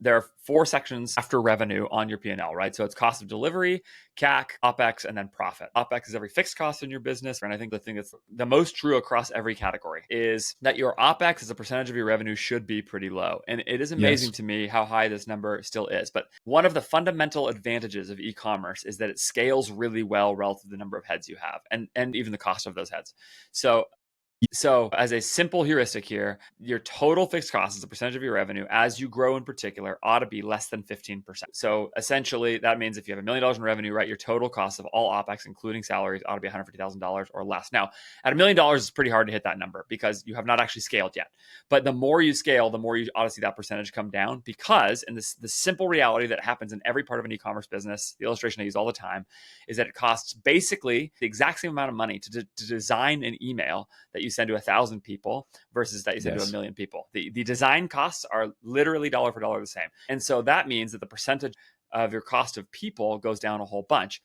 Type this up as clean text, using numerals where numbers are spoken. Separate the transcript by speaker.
Speaker 1: there are 4 sections after revenue on your P&L, right? So it's cost of delivery, CAC, OPEX, and then profit. OPEX is every fixed cost in your business. And I think the thing that's the most true across every category is that your OPEX as a percentage of your revenue should be pretty low. And it is amazing to me how high this number still is. But one of the fundamental advantages of e-commerce is that it scales really well relative to the number of heads you have and even the cost of those heads. So as a simple heuristic here, your total fixed cost as a percentage of your revenue, as you grow in particular, ought to be less than 15%. So essentially, that means if you have $1 million in revenue, right, your total cost of all OPEX, including salaries, ought to be $150,000 or less. Now, at $1 million, it's pretty hard to hit that number because you have not actually scaled yet. But the more you scale, the more you ought to see that percentage come down because, and this the simple reality that happens in every part of an e-commerce business, the illustration I use all the time, is that it costs basically the exact same amount of money to design an email that you send to 1,000 people versus that you send to 1 million people. The design costs are literally dollar for dollar the same. And so that means that the percentage of your cost of people goes down a whole bunch.